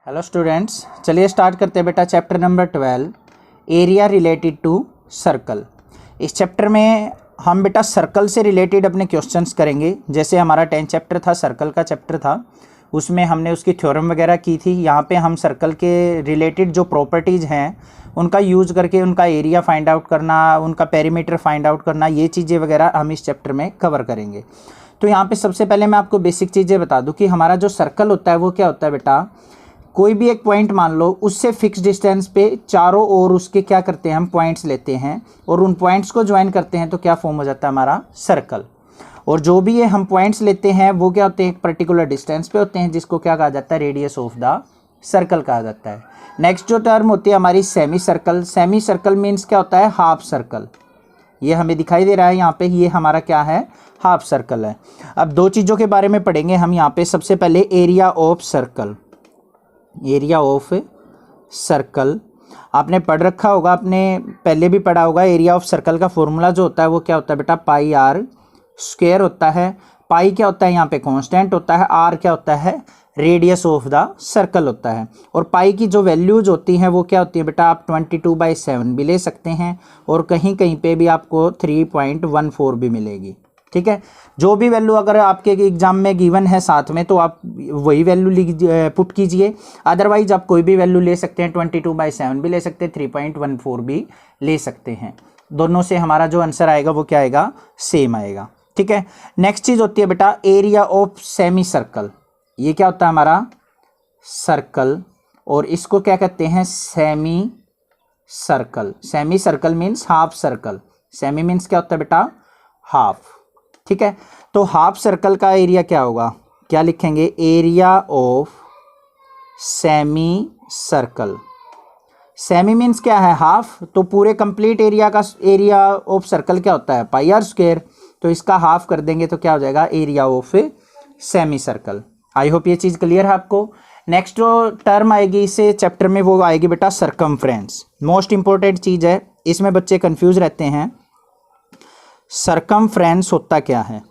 Hello students, चलिए start करते हैं बेटा chapter number 12 area related to circle. इस चैप्टर में हम बेटा सर्कल से रिलेटेड अपने क्वेश्चंस करेंगे। जैसे हमारा 10 चैप्टर था, सर्कल का चैप्टर था, उसमें हमने उसकी थ्योरम वगैरह की थी। यहाँ पे हम सर्कल के रिलेटेड जो प्रॉपर्टीज़ हैं उनका यूज़ करके उनका एरिया फाइंड आउट करना, उनका पेरीमीटर फाइंड आउट करना, ये चीज़ें वगैरह हम इस चैप्टर में कवर करेंगे। तो यहाँ पे सबसे पहले मैं आपको बेसिक चीज़ें बता दूँ कि हमारा जो सर्कल होता है वो क्या होता है बेटा। कोई भी एक पॉइंट मान लो, उससे फिक्स डिस्टेंस पे चारों ओर उसके क्या करते हैं हम पॉइंट्स लेते हैं और उन पॉइंट्स को ज्वाइन करते हैं तो क्या फॉर्म हो जाता है हमारा सर्कल। और जो भी ये हम पॉइंट्स लेते हैं वो क्या होते हैं, एक पर्टिकुलर डिस्टेंस पे होते हैं, जिसको क्या कहा जाता है, रेडियस ऑफ द सर्कल कहा जाता है। नेक्स्ट जो टर्म होती है हमारी semi circle. Semi circle means क्या होता है, हाफ सर्कल। ये हमें दिखाई दे रहा है यहाँ पे, ये हमारा क्या है, हाफ सर्कल है। अब दो चीज़ों के बारे में पढ़ेंगे हम यहाँ पे। सबसे पहले area of circle. Area of circle आपने पढ़ रखा होगा, आपने पहले भी पढ़ा होगा। एरिया ऑफ सर्कल का फॉर्मूला जो होता है वो क्या होता है बेटा, पाई आर स्क्वायर होता है। पाई क्या होता है यहाँ पे, कांस्टेंट होता है। आर क्या होता है, रेडियस ऑफ द सर्कल होता है। और पाई की जो वैल्यूज होती हैं वो क्या होती है बेटा, आप 22/7 भी ले सकते हैं और कहीं कहीं पे भी आपको 3.14 भी मिलेगी। ठीक है, जो भी वैल्यू अगर आपके एग्जाम में गिवन है साथ में तो आप वही वैल्यू पुट कीजिए। अदरवाइज आप कोई भी वैल्यू ले सकते हैं, 22/7 भी ले सकते हैं, 3.14 भी ले सकते हैं। दोनों से हमारा जो आंसर आएगा वो क्या आएगा, सेम आएगा। ठीक है, नेक्स्ट चीज़ होती है बेटा एरिया ऑफ सेमी सर्कल। ये क्या होता है हमारा सर्कल और इसको क्या कहते हैं, semi circle. Semi circle means half circle. Semi means क्या होता है बेटा, हाफ। ठीक है, तो हाफ सर्कल का एरिया क्या होगा, क्या लिखेंगे, area of semi circle. Semi means क्या है, हाफ। तो पूरे कंप्लीट एरिया का एरिया ऑफ सर्कल क्या होता है, पाई आर स्क्वायर। तो इसका हाफ कर देंगे तो क्या हो जाएगा, area of semi circle. I hope ये चीज़ क्लियर है आपको। नेक्स्ट जो टर्म आएगी इसे चैप्टर में वो आएगी बेटा सरकमफ्रेंस। मोस्ट इंपॉर्टेंट चीज़ है, इसमें बच्चे कंफ्यूज रहते हैं। सरकमफ्रेंस होता क्या है,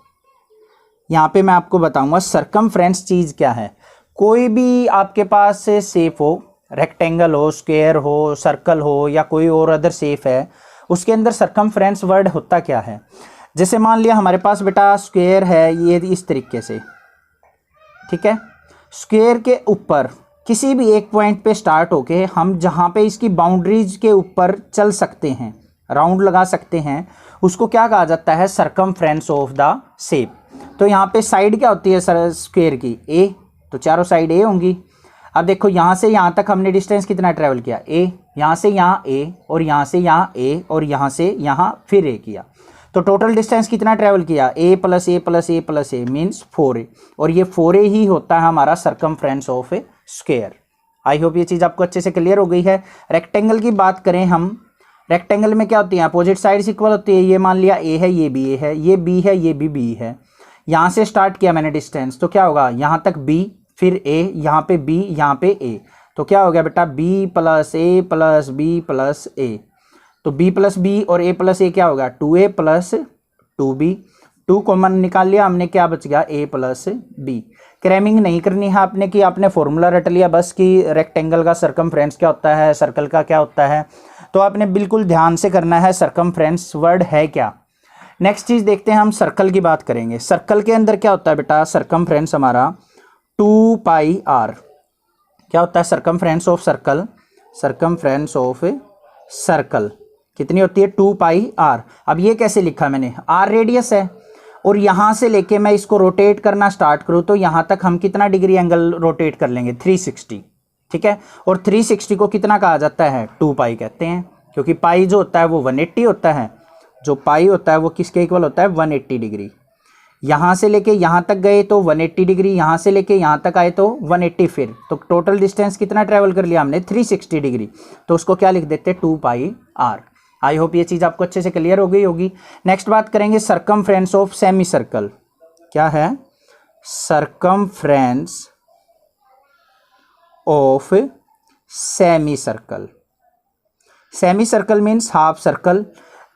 यहाँ पे मैं आपको बताऊंगा सरकमफ्रेंस चीज़ क्या है। कोई भी आपके पास शेप हो, रेक्टेंगल हो, स्क्वायर हो, सर्कल हो या कोई और अदर शेप है, उसके अंदर सरकमफ्रेंस वर्ड होता क्या है। जैसे मान लिया हमारे पास बेटा स्क्वायर है, ये इस तरीके से, ठीक है। स्क्वायर के ऊपर किसी भी एक पॉइंट पे स्टार्ट होके हम जहाँ पे इसकी बाउंड्रीज के ऊपर चल सकते हैं, राउंड लगा सकते हैं, उसको क्या कहा जाता है, सरकमफ्रेंस ऑफ द शेप। तो यहाँ पे साइड क्या होती है सर स्क्वायर की, ए, तो चारों साइड ए होंगी। अब देखो यहाँ से यहाँ तक हमने डिस्टेंस कितना ट्रेवल किया, ए, यहाँ से यहाँ ए और यहाँ से यहाँ ए और यहाँ से यहाँ फिर ए किया। तो टोटल डिस्टेंस कितना ट्रेवल किया, ए प्लस ए प्लस ए प्लस ए मीन्स 4a। और ये 4a ही होता है हमारा circumference of A square. I hope ये चीज़ आपको अच्छे से क्लियर हो गई है। रेक्टेंगल की बात करें हम, रेक्टेंगल में क्या होती है, अपोजिट साइड्स इक्वल होती है। ये मान लिया ए है, ये भी ए है, ये बी है, ये भी बी है। यहाँ से स्टार्ट किया मैंने डिस्टेंस, तो क्या होगा, यहाँ तक बी, फिर ए, यहाँ पे बी, यहाँ पे ए। तो क्या हो गया बेटा, बी प्लस ए प्लस बी प्लस ए। तो b प्लस बी और a प्लस ए क्या होगा, 2a प्लस 2b। 2 कॉमन निकाल लिया हमने, क्या बच गया, a प्लस b। क्रैमिंग नहीं करनी है आपने कि आपने फॉर्मूला रट लिया बस कि रेक्टेंगल का सरकमफ्रेंस क्या होता है, सर्कल का क्या होता है। तो आपने बिल्कुल ध्यान से करना है सरकमफ्रेंस वर्ड है क्या। नेक्स्ट चीज़ देखते हैं, हम सर्कल की बात करेंगे। सर्कल के अंदर क्या होता है बेटा, सरकमफ्रेंस हमारा 2πr। क्या होता है circumference of circle, circumference of circle कितनी होती है, 2πr। अब ये कैसे लिखा मैंने, r रेडियस है और यहाँ से लेके मैं इसको रोटेट करना स्टार्ट करूँ तो यहाँ तक हम कितना डिग्री एंगल रोटेट कर लेंगे, 360। ठीक है, और 360 को कितना कहा जाता है, 2π कहते हैं, क्योंकि पाई जो होता है वो 180 होता है। जो पाई होता है वो किसके इक्वल होता है, 180 डिग्री। यहाँ से लेके यहाँ तक गए तो 180 डिग्री, यहाँ से लेके यहाँ तक आए तो 180, फिर तो टोटल डिस्टेंस कितना ट्रेवल कर लिया हमने, 360 डिग्री। तो उसको क्या लिख देते हैं, 2πr। आई होप ये चीज़ आपको अच्छे से क्लियर हो गई होगी। नेक्स्ट बात करेंगे सरकमफ्रेंस ऑफ सेमी सर्कल। क्या है, circumference of semi circle. Semi circle means half circle.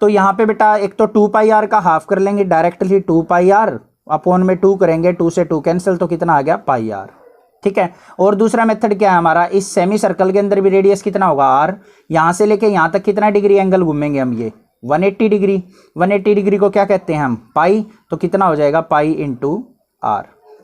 तो यहाँ पे बेटा एक तो 2πr का हाफ कर लेंगे डायरेक्टली, 2πr अपॉन में 2 करेंगे, 2 से 2 कैंसिल, तो कितना आ गया, πr। ठीक है। और दूसरा मेथड क्या है हमारा, इस सेमी सर्कल के अंदर भी रेडियस कितना होगा r, यहाँ से लेके यहाँ तक कितना डिग्री एंगल घूमेंगे हम, ये 180 डिग्री। 180 डिग्री को क्या कहते हैं हम, पाई, तो कितना हो जाएगा पाई इंटू r।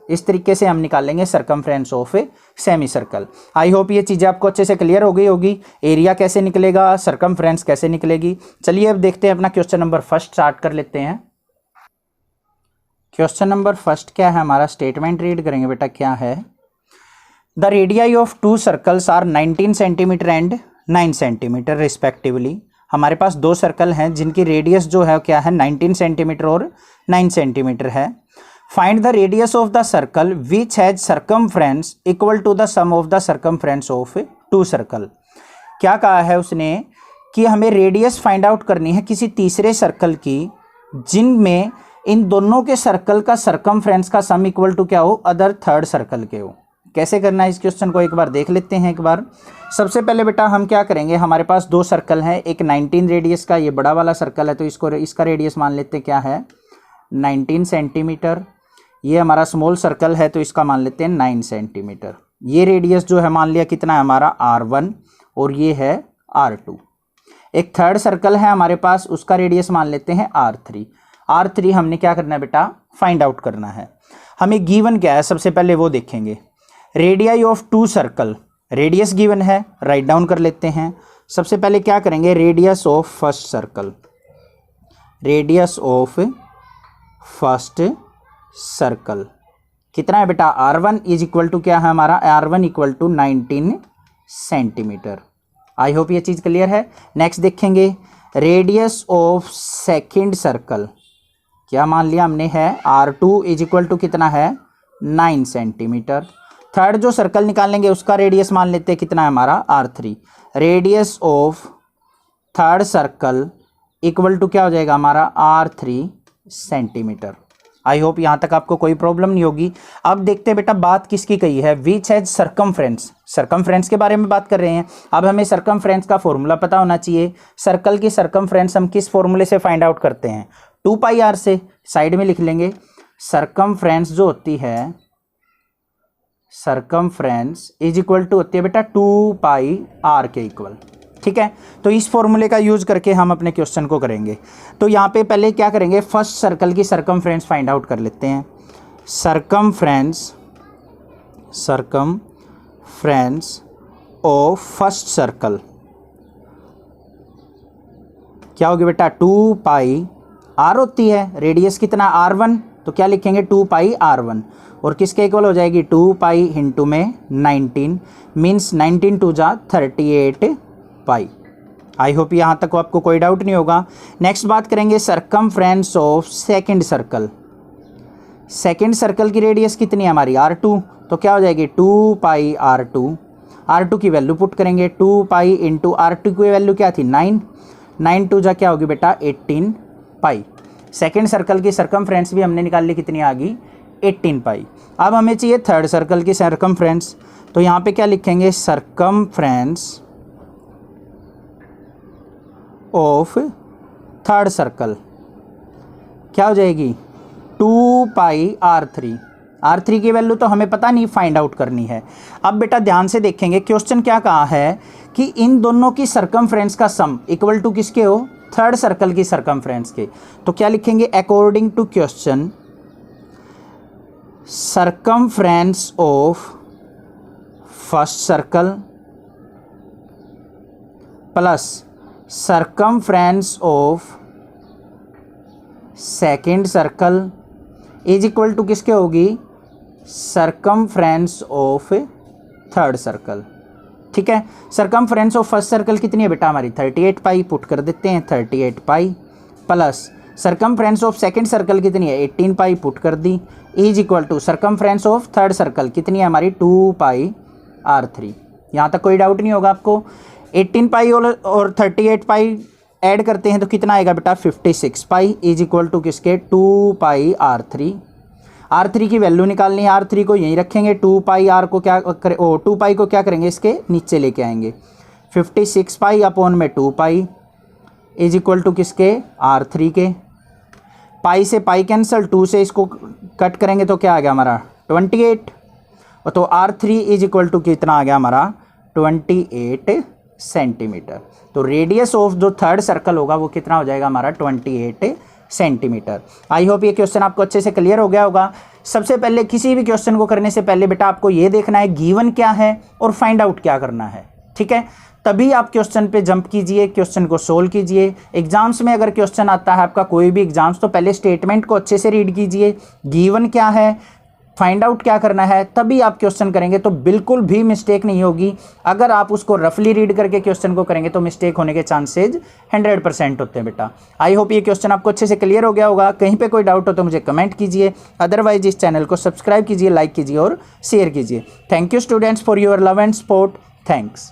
इस तरीके से हम निकालेंगे circumference of a semi circle. I hope ये चीज़ें आपको अच्छे से क्लियर हो गई होगी। एरिया कैसे निकलेगा, सरकमफ्रेंस कैसे निकलेगी। चलिए अब देखते हैं अपना क्वेश्चन नंबर फर्स्ट स्टार्ट कर लेते हैं। क्वेश्चन नंबर फर्स्ट क्या है हमारा, स्टेटमेंट रीड करेंगे बेटा। क्या है, the radii of two circles are 19 centimetre and 9 centimetre respectively. हमारे पास दो सर्कल हैं जिनकी रेडियस जो है क्या है 19 सेंटीमीटर और 9 सेंटीमीटर है। Find the radius of the circle which has circumference equal to the sum of the circumference of two circle. क्या कहा है उसने कि हमें रेडियस फाइंड आउट करनी है किसी तीसरे सर्कल की जिनमें इन दोनों के सर्कल का सरकमफ्रेंस का सम इक्वल टू क्या हो, अदर थर्ड सर्कल के हो। कैसे करना है इस क्वेश्चन को एक बार देख लेते हैं। एक बार सबसे पहले बेटा हम क्या करेंगे, हमारे पास दो सर्कल हैं, एक 19 रेडियस का ये बड़ा वाला सर्कल है तो इसका रेडियस मान लेते हैं क्या है 19 सेंटीमीटर। ये हमारा स्मॉल सर्कल है तो इसका मान लेते हैं 9 सेंटीमीटर। ये रेडियस जो है मान लिया कितना है हमारा r1 और ये है r2। एक थर्ड सर्कल है हमारे पास, उसका रेडियस मान लेते हैं r3। r3 हमने क्या करना है बेटा, फाइंड आउट करना है। हमें गिवन क्या है सबसे पहले वो देखेंगे। Radii of two circle, radius given है, राइट डाउन कर लेते हैं। सबसे पहले क्या करेंगे, radius of first circle, radius of first circle कितना है बेटा r1 इज इक्वल टू क्या है हमारा, r1 equal to 19 centimetre. I hope ये चीज़ क्लियर है। नेक्स्ट देखेंगे रेडियस ऑफ सेकेंड सर्कल, क्या मान लिया हमने है r2 इज इक्वल टू कितना है 9 सेंटीमीटर। थर्ड जो सर्कल निकालेंगे उसका रेडियस मान लेते हैं कितना है हमारा r3। Radius of third circle equal to क्या हो जाएगा हमारा r3 सेंटीमीटर। आई होप यहाँ तक आपको कोई प्रॉब्लम नहीं होगी। अब देखते हैं बेटा बात किसकी कही है, विच हैज सरकमफ्रेंस, सरकमफ्रेंस के बारे में बात कर रहे हैं। अब हमें सरकमफ्रेंस का फॉर्मूला पता होना चाहिए। सर्कल की सरकमफ्रेंस हम किस फॉर्मूले से फाइंड आउट करते हैं, 2πr से। साइड में लिख लेंगे सरकमफ्रेंस जो होती है, सरकमफ्रेंस इज इक्वल टू होती है बेटा 2πr के इक्वल। ठीक है, तो इस फॉर्मूले का यूज करके हम अपने क्वेश्चन को करेंगे। तो यहाँ पे पहले क्या करेंगे, फर्स्ट सर्कल की सरकमफ्रेंस फाइंड आउट कर लेते हैं। सरकमफ्रेंस ऑफ फर्स्ट सर्कल क्या होगी बेटा 2πr होती है, रेडियस कितना r1 तो क्या लिखेंगे 2πr1 और किसके इक्वल हो जाएगी 2π इंटू में 19 मीन्स 19 टू जा 38 पाई। आई होप यहाँ तक आपको कोई डाउट नहीं होगा। नेक्स्ट बात करेंगे circumference of second circle. Second circle की रेडियस कितनी है हमारी r2 तो क्या हो जाएगी 2πr2। r2 की वैल्यू पुट करेंगे 2π इंटू r2 की वैल्यू क्या थी 9 टू जा क्या होगी बेटा 18 पाई। सेकेंड सर्कल की सरकमफ्रेंस भी हमने निकाल ली, कितनी आ गई 18 पाई। अब हमें चाहिए थर्ड सर्कल की सरकमफ्रेंस, तो यहाँ पे क्या लिखेंगे सरकमफ्रेंस ऑफ थर्ड सर्कल क्या हो जाएगी 2πr3। r3 की वैल्यू तो हमें पता नहीं, फाइंड आउट करनी है। अब बेटा ध्यान से देखेंगे क्वेश्चन क्या कहा है कि इन दोनों की सरकमफ्रेंस का सम इक्वल टू किसके हो, थर्ड सर्कल की सरकमफ्रेंस के। तो क्या लिखेंगे according to question circumference of first circle plus circumference of second circle is equal to किसके होगी सरकमफ्रेंस ऑफ थर्ड सर्कल। ठीक है, सरकमफ्रेंस ऑफ फर्स्ट सर्कल कितनी है बेटा हमारी 38 पाई, पुट कर देते हैं 38 pi plus circumference of second circle कितनी है 18 पाई, पुट कर दी, is equal to circumference of third circle कितनी है हमारी 2πr3। यहाँ तक कोई डाउट नहीं होगा आपको। 18 पाई और 38 पाई ऐड करते हैं तो कितना आएगा बेटा 56 पाई इज इक्वल टू किसके 2πr3। r3 की वैल्यू निकालनी है, r3 को यहीं रखेंगे, 2πr को क्या 2π को क्या करेंगे इसके नीचे लेके आएंगे, 56 पाई अपॉन में 2π इज इक्वल टू किसके r3 के। पाई से पाई कैंसिल, 2 से इसको कट करेंगे तो क्या आ गया हमारा 28 तो R3 इज इक्वल टू कितना आ गया हमारा 28 सेंटीमीटर। तो रेडियस ऑफ जो थर्ड सर्कल होगा वो कितना हो जाएगा हमारा 28 सेंटीमीटर। आई होप ये क्वेश्चन आपको अच्छे से क्लियर हो गया होगा। सबसे पहले किसी भी क्वेश्चन को करने से पहले बेटा आपको ये देखना है गिवन क्या है और फाइंड आउट क्या करना है, ठीक है। तभी आप क्वेश्चन पे जंप कीजिए, क्वेश्चन को सोल्व कीजिए। एग्जाम्स में अगर क्वेश्चन आता है आपका कोई भी एग्जाम्स, तो पहले स्टेटमेंट को अच्छे से रीड कीजिए, गिवन क्या है, फाइंड आउट क्या करना है, तभी आप क्वेश्चन करेंगे तो बिल्कुल भी मिस्टेक नहीं होगी। अगर आप उसको रफली रीड करके क्वेश्चन को करेंगे तो मिस्टेक होने के चांसेज 100% होते हैं बेटा। आई होप ये क्वेश्चन आपको अच्छे से क्लियर हो गया होगा। कहीं पे कोई डाउट हो तो मुझे कमेंट कीजिए, अदरवाइज इस चैनल को सब्सक्राइब कीजिए, लाइक कीजिए और शेयर कीजिए। Thank you students for your love and support. Thanks.